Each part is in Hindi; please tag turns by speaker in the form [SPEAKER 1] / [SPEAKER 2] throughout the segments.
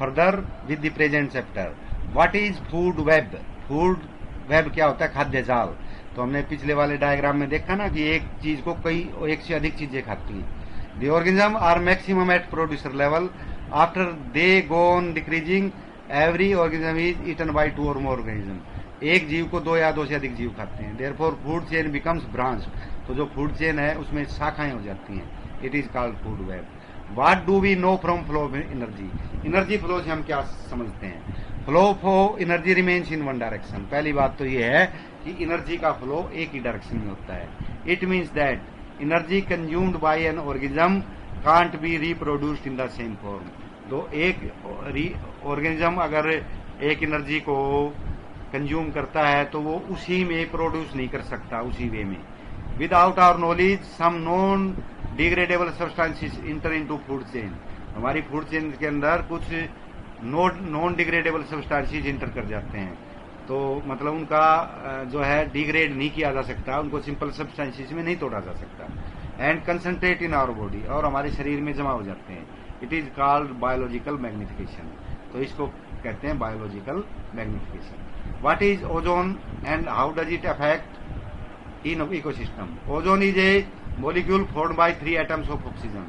[SPEAKER 1] Further with the present chapter. What is food web? Food web क्या होता है? खाद्य जाल। तो हमने पिछले वाले डायग्राम में देखा ना कि एक चीज को एक से अधिक चीजें खाती हैं। The organism are maximum at producer level, after they go on decreasing every organism is eaten by 2 और मोर ऑर्गेनिज्म। एक जीव को 2 या 2 से अधिक जीव खाते हैं। Therefore food chain becomes branch. तो जो फूड चेन है उसमें शाखाएं हो जाती हैं। It is called food web. What do we know from flow of energy? Energy flow से हम क्या समझते हैं? Flow of energy remains in one direction. पहली बात तो ये है कि एनर्जी का फ्लो एक ही डायरेक्शन में होता है। It means that energy consumed by an organism can't be reproduced in the same form. तो एक ऑर्गेनिज्म अगर एक एनर्जी को कंज्यूम करता है तो वो उसी में प्रोड्यूस नहीं कर सकता उसी वे में। Without our knowledge some non degradable substances enter into food chain. हमारी फूड चेन के अंदर कुछ नॉन डिग्रेडेबल सब्सटेंसेस इंटर कर जाते हैं। तो मतलब उनका जो है डिग्रेड नहीं किया जा सकता, उनको सिंपल सब्सटेंसेस में नहीं तोड़ा जा सकता। And concentrate in our body, और हमारे शरीर में जमा हो जाते हैं। It is called biological magnification. तो इसको कहते हैं biological magnification. What is ozone and how does it affect in ecosystem? Ozone is a molecule formed by 3 atoms of oxygen.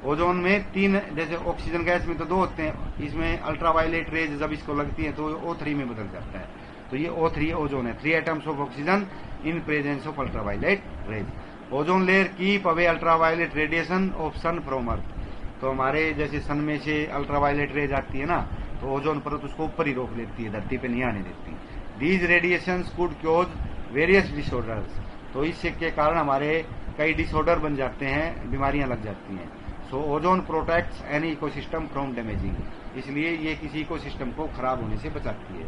[SPEAKER 1] Ozone में 3, जैसे ऑक्सीजन गैस में तो 2 होते हैं, इसमें अल्ट्रावायलेट रेज जब इसको लगती है तो O3 में बदल जाता है। तो ये O3 ओजोन है। 3 atoms of oxygen in presence of ultraviolet rays. Ozone layer keep away ultraviolet radiation of sun from earth. तो हमारे जैसे सन में से अल्ट्रावायलेट रेज आती है ना, तो ओजोन परत उसको ऊपर ही रोक लेती है, धरती पे नहीं आने देती। These radiation could cause various disorders. तो इससे के कारण हमारे कई डिसऑर्डर बन जाते हैं, बीमारियां लग जाती हैं। सो ozone protects any ecosystem from damaging. इसलिए ये किसी इकोसिस्टम को खराब होने से बचाती है।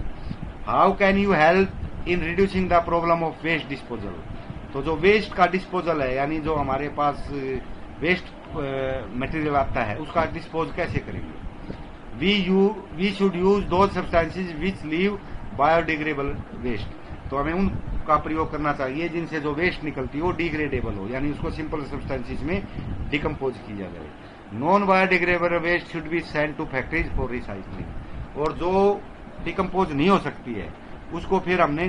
[SPEAKER 1] How can you help in reducing the problem of waste disposal? तो जो वेस्ट का डिस्पोजल है, यानी जो हमारे पास वेस्ट मटेरियल आता है, उसका डिस्पोज कैसे करेंगे? We should use two substances which leave biodegradable waste. तो हमें उनका प्रयोग करना चाहिए जिनसे जो वेस्ट निकलती है वो डिग्रेडेबल हो, यानी उसको सिंपल सब्सटेंसेज में डिकम्पोज किया जाए। Non biodegradable waste should be send to factories for recycling. और जो डिकम्पोज नहीं हो सकती है उसको फिर हमने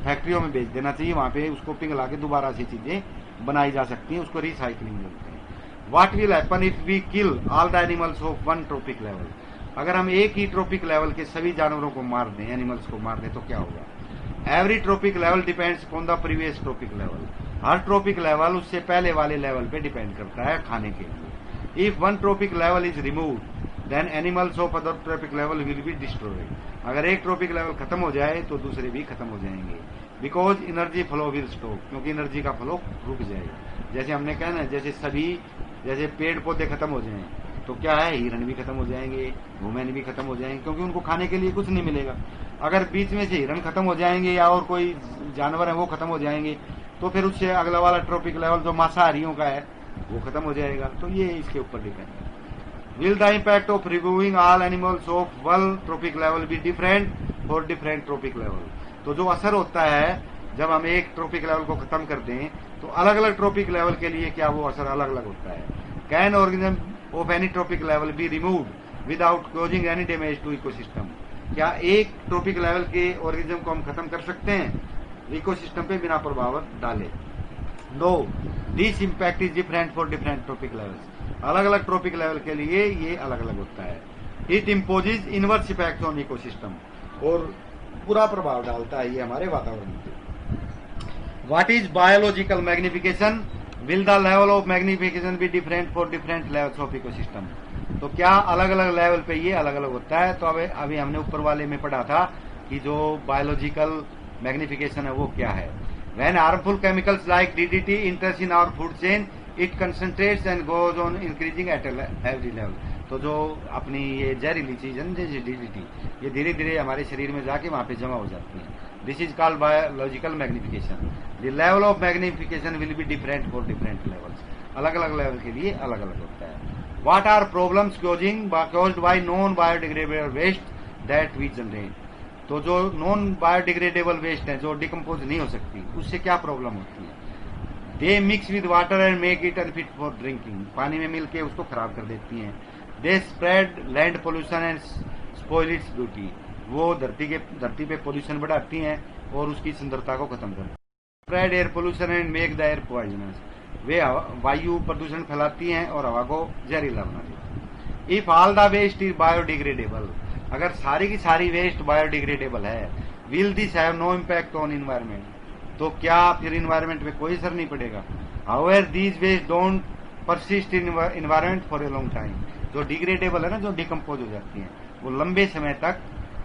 [SPEAKER 1] फैक्ट्रियों में भेज देना चाहिए, वहां पे उसको पिघला के दोबारा से चीजें बनाई जा सकती हैं, उसको रिसाइकलिंग बोलते हैं। What will happen if we kill all the animals of one trophic level? अगर हम एक ही ट्रॉपिक लेवल के सभी जानवरों को मार दें, एनिमल्स को मार दें, तो क्या होगा? Every trophic level depends on the previous trophic level. Her trophic level उससे पहले वाले लेवल पे डिपेंड करता है खाने के लिए। If one trophic level is removed then animals of other trophic level will be destroyed. अगर एक ट्रॉपिक लेवल खत्म हो जाए तो दूसरे भी खत्म हो जाएंगे। Because energy flow will stop, क्योंकि एनर्जी का फ्लो रुक जाएगा। जैसे हमने कहा ना, जैसे पेड़ पौधे खत्म हो जाएं तो क्या है, हिरण भी खत्म हो जाएंगे, वुमेन भी खत्म हो जाएंगे, क्योंकि उनको खाने के लिए कुछ नहीं मिलेगा। अगर बीच में से हिरण खत्म हो जाएंगे या और कोई जानवर है वो खत्म हो जाएंगे, तो फिर उससे अगला वाला ट्रॉपिक लेवल जो मांसाहारियों का है वो खत्म हो जाएगा। तो ये इसके ऊपर डिपेंड है। Will the impact of removing all animals of one trophic level be different for different trophic level? तो जो असर होता है जब हम एक ट्रॉपिक लेवल को खत्म कर दें तो अलग अलग ट्रॉपिक लेवल के लिए क्या वो असर अलग अलग होता है। Can organism of any trophic level be removed without causing any damage to ecosystem? क्या एक ट्रॉपिक लेवल के ऑर्गेनिज्म को हम खत्म कर सकते हैं इकोसिस्टम पे बिना प्रभाव डाले? No, this impact is different for different trophic levels. अलग अलग ट्रॉपिक लेवल के लिए ये अलग अलग होता है। It imposes inverse effect on ecosystem, और बुरा प्रभाव डालता है ये हमारे वातावरण पे। What is biological magnification? Will the level of magnification be different for different levels of ecosystem? तो क्या अलग अलग लेवल पे ये अलग अलग होता है? तो अभी हमने ऊपर वाले में पढ़ा था कि जो बायोलॉजिकल मैग्निफिकेशन है वो क्या है। When harmful chemicals like DDT enters in our food chain, it concentrates and goes on increasing at every level. तो जो अपनी ये जहरीली चीज है जैसे DDT, ये धीरे धीरे हमारे शरीर में जाके वहां पे जमा हो जाती है। This is called biological magnification. The level of magnification will be different for different levels. अलग अलग लेवल के लिए अलग अलग होता है। What are problems caused by non-biodegradable waste that we generate? तो जो नॉन बायोडिग्रेडेबल वेस्ट है, जो डिकम्पोज नहीं हो सकती, उससे क्या प्रॉब्लम होती है? They mix with water and make it unfit for drinking. पानी में मिलके उसको खराब कर देती हैं। They spread land pollution and spoil its beauty, वो धरती पे पोल्यूशन बढ़ाती हैं और उसकी सुंदरता को खत्म करती हैं। Spread air pollution and make the air poisonous, वे वायु प्रदूषण फैलाती हैं और हवा को जहरीला बना देती हैं। If all the waste is biodegradable, अगर सारी की सारी वेस्ट बायोडिग्रेडेबल है, will this have no impact on environment, तो क्या फिर इन्वायरमेंट पे कोई असर नहीं पड़ेगा। However these waste don't persist in environment for a long time, जो डिग्रेडेबल है ना, जो डिकम्पोज हो जाती हैं, वो लंबे समय तक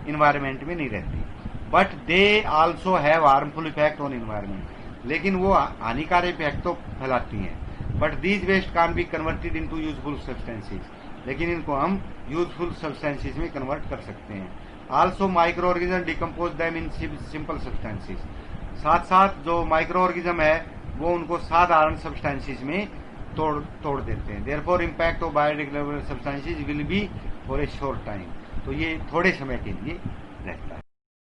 [SPEAKER 1] इन्वायरमेंट में नहीं रहती, but they also have harmful effect on environment, लेकिन वो हानिकारक इफेक्ट तो फैलाती हैं। But these waste can be converted into useful substances, लेकिन इनको हम यूजफुल सब्सटेंसेस में कन्वर्ट कर सकते हैं। Also micro organism decompose them in simple substances, साथ साथ जो माइक्रो ऑर्गेनिज्म है वो उनको साधारण सब्सटेंसेस में तोड़ देते हैं। Therefore impact of biodegradable substances will be for a short time, तो ये थोड़े समय के लिए रहता है।